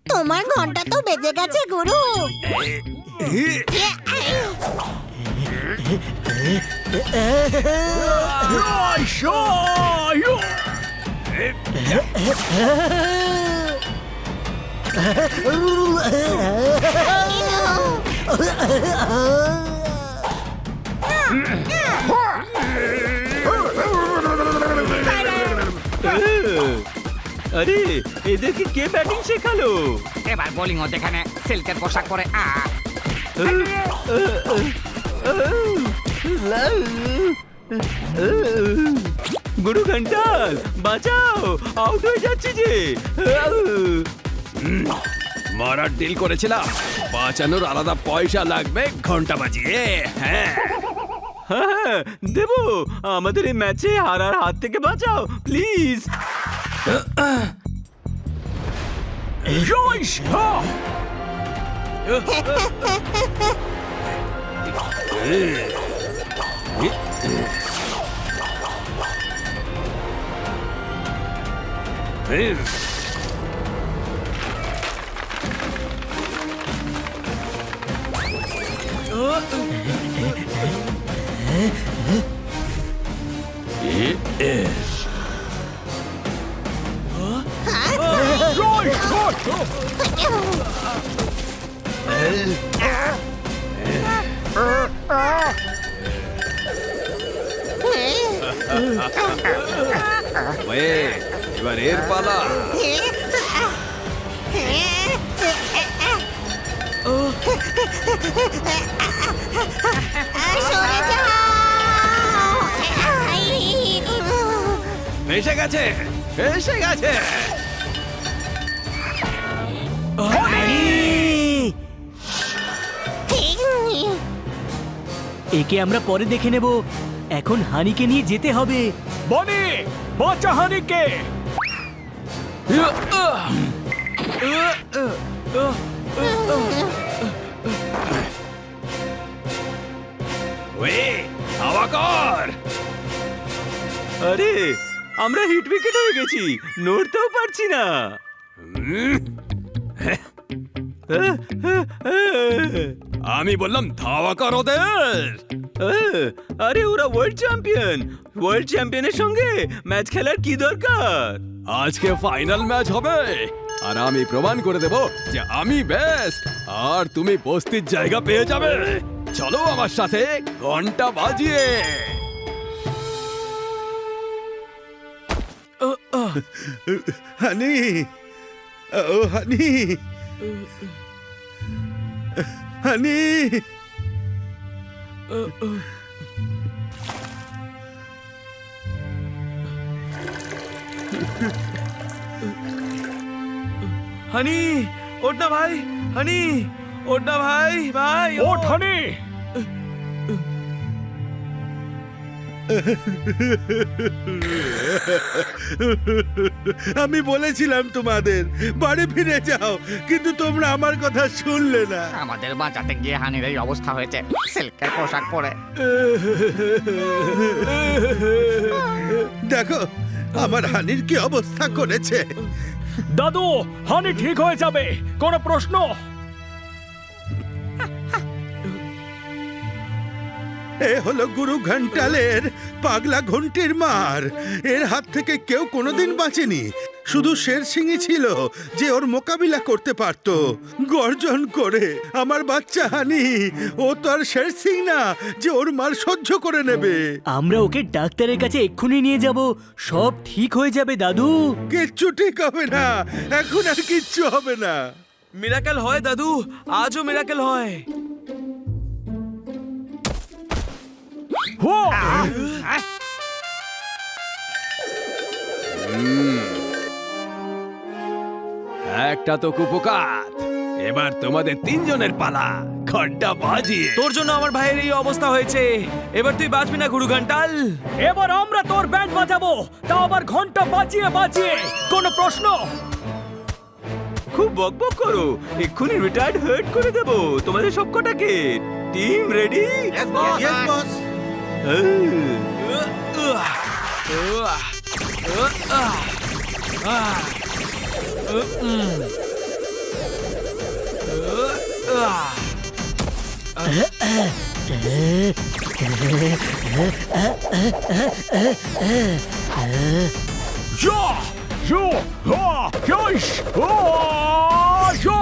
তোমার ঘন্টা তো বেজে গেছে গুরু। আরে এদেরকে কে ব্যাটিং শেখালো? এবার বোলিং হতে এখানে সিল্কের পোশাক পরে গুরু ঘন্টাল বাঁচাও, আউট হয়ে যাচ্ছে যে। মারার ডিল করেছিলাম, বাঁচানোর আলাদা পয়সা লাগবে ঘন্টা বাজিয়ে। হ্যাঁ হ্যাঁ দেবো, আমাদের এই ম্যাচে হারার হাত থেকে বাঁচাও প্লিজ। এবার এর পালা। এসে গেছে, এসে গেছে। একে আমরা পরে দেখে নেব, এখন হানিকে নিয়ে যেতে হবে। বনি, বাঁচা হানিকে। হাওয়া কর। আরে আমরা হিট উইকেট হয়ে গেছি, নড়তেও পারছি না। আমি বললাম ধাওয়া কর ওদের। আরে ওরা ওয়ার্ল্ড চ্যাম্পিয়ন, ওয়ার্ল্ড চ্যাম্পিয়নের সঙ্গে ম্যাচ খেলার কি দরকার? আজকে ফাইনাল ম্যাচ হবে আর আমি প্রমাণ করে দেব যে আমি বেস্ট, আর তুমি বস্তির জায়গা পেয়ে যাবে। চলো আমার সাথে ঘন্টা বাজিয়ে। হানি, ও হানি, হানি। হানি ওঠ না ভাই, হানি ওঠ না ভাই ভাই ওঠ হানি। আমি বলেছিলাম তোমাদের বাড়ি ফিরে যাও, কিন্তু তোমরা আমার কথা শুনলে না। আমাদের বাঁচাতে গিয়ে হানির এই অবস্থা হয়েছে সিল্কের পোশাক পরে। দেখো আমার হানির কি অবস্থা করেছে। দাদু, হানি ঠিক হয়ে যাবে, কোনো প্রশ্ন? এ হলো গুরু ঘন্টালের পাগলা ঘন্টির মার। এর হাত থেকে কেউ কোনোদিন বাঁচেনি। শুধু শের সিংই ছিল যে ওর মোকাবিলা করতে পারত গর্জন করে। আমার বাচ্চা হানি, ও তো আর শের সিং না যে ওর মার সহ্য করে নেবে। আমরা ওকে ডাক্তারের কাছে এক্ষুনি নিয়ে যাব, সব ঠিক হয়ে যাবে দাদু। কিচ্ছু ঠিক হবে না, এখন আর কিচ্ছু হবে না। মিরাকেল হয় দাদু, আজও মিরাকেল হয়। হো! একটা তো কুপকাত। এবার তোমাদের তিনজনের পালা, ঘন্টা বাজিয়ে। তোর জন্য আমার ভাইয়ের এই অবস্থা হয়েছে, এবার তুই বাঁচবি না গুরু ঘন্টাল। এবার আমরা তোর ব্যান্ড বাজাবো, তাও আবার ঘন্টা বাজিয়ে বাজিয়ে। কোনো প্রশ্ন? খুব বকবক করো, এক্ষুনি রিটায়ার্ড হার্ট করে দেবো তোমাদের সবকটাকে। Team ready? Yes, boss. Ja! Jo! Ha! Joish! Oh! Ja!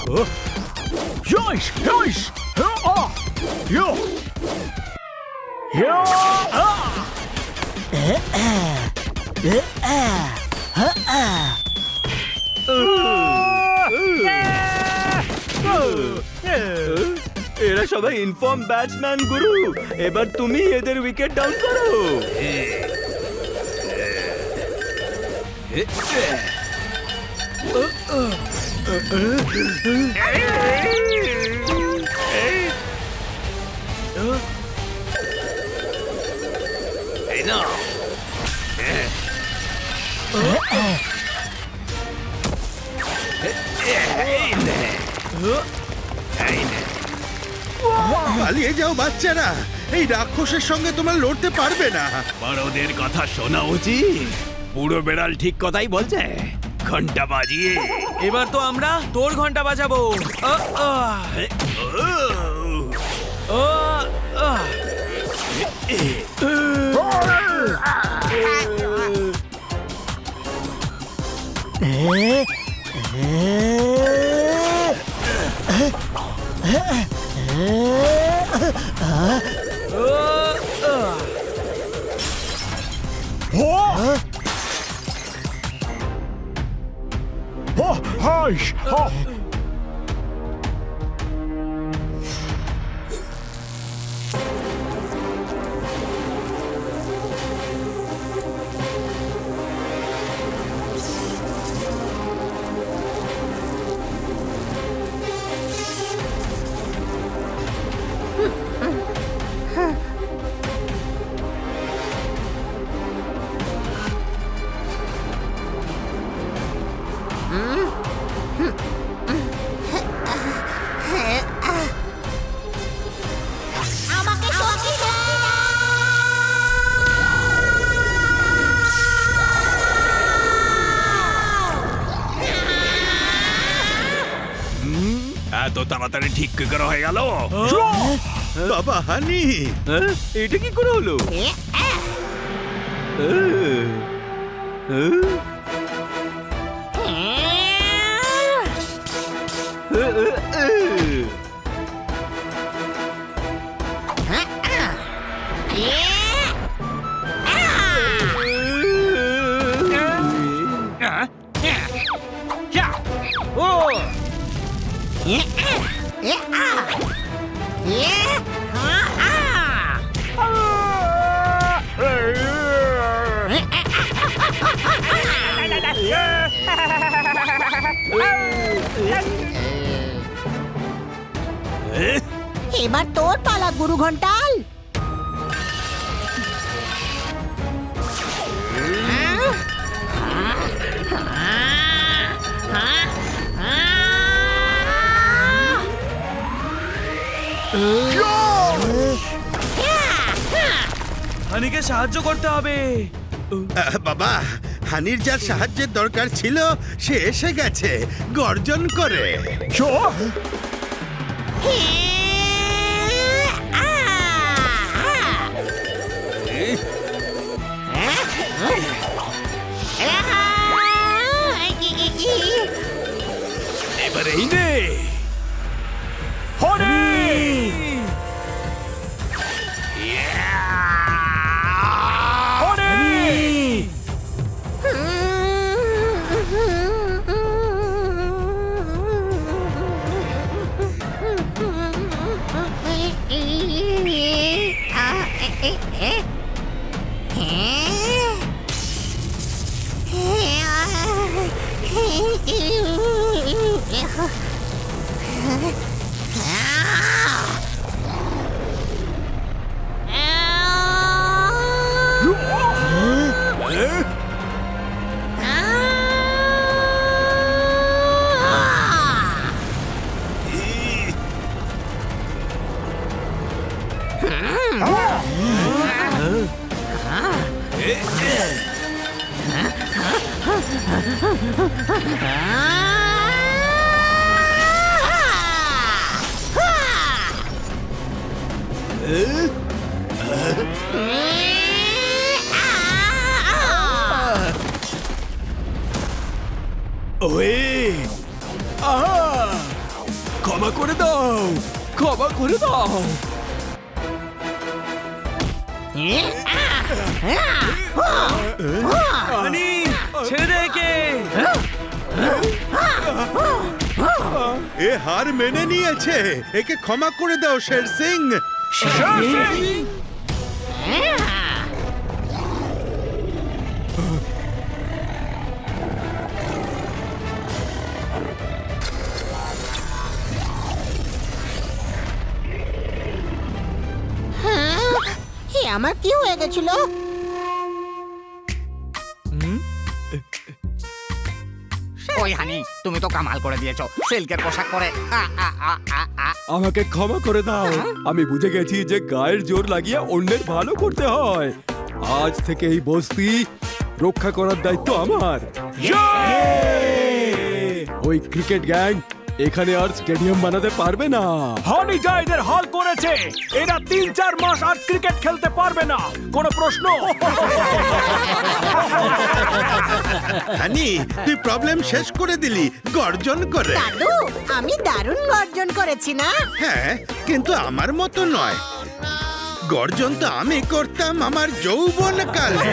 Oh! Joish! Joish! Joish! Ah! Yo! Yo! Ah! এরা সবাই ইনফর্ম ব্যাটসম্যান গুরু, এবার তুমি এদের উইকেট ডাউন করো। পালিয়ে যাও বাচ্চারা, এই রাক্ষসের সঙ্গে তোমরা লড়তে পারবে না। বড়দের কথা শোনা উচিত। পুরো বেড়াল ঠিক কথাই বলছে, ঘন্টা বাজিয়ে। এবার তো আমরা তোর ঘন্টা বাজাবো। Oh! Oh! Hush! Oh! তাড়াতাড়ি ঠিক কি করে হয়ে গেল? বাবা হানি, হ্যাঁ? এটা কি করে হলো? এ, আ, হ্যাঁ? হ্যাঁ? এবার তোর পালা গুরু ঘন্টাল। হানিকে সাহায্য করতে হবে। বাবা হানির যার সাহায্যের দরকার ছিল সে এসে গেছে গর্জন করে। এবার এই নে। ওয়ে, আহা! ক্ষমা করে দাও, ক্ষমা করে দাও। হানি ছেড়ে দে একে। এ হার মেনে নিয়েছে, একে ক্ষমা করে দাও শের সিং। এ আমার কি হয়ে গেছিল? ওই হানি, তুমি তো কামাল করে দিয়েছো সিল্কের পোশাক পরে। আ, আ, আ, আ, আ। আমাকে ক্ষমা করে দাও, আমি বুঝে গেছি যে গায়ের জোর লাগিয়ে অন্যের ভালো করতে হয়। আজ থেকে এই বস্তি রক্ষা করার দায়িত্ব আমার। ওই ক্রিকেট গ্যাং এখানে আর স্টেডিয়াম বানাতে পারবে না। হানি যা এদের হাল করেছে, এরা 3-4 মাস আর ক্রিকেট খেলতে পারবে না। কোনো প্রশ্ন? হানি তুই প্রবলেম শেষ করে দিলি গর্জন করে। দাদু, আমি দারুণ গর্জন করেছি না? হ্যাঁ, কিন্তু আমার মতো নয়। গর্জন তো আমি করতাম আমার যৌবন কালে।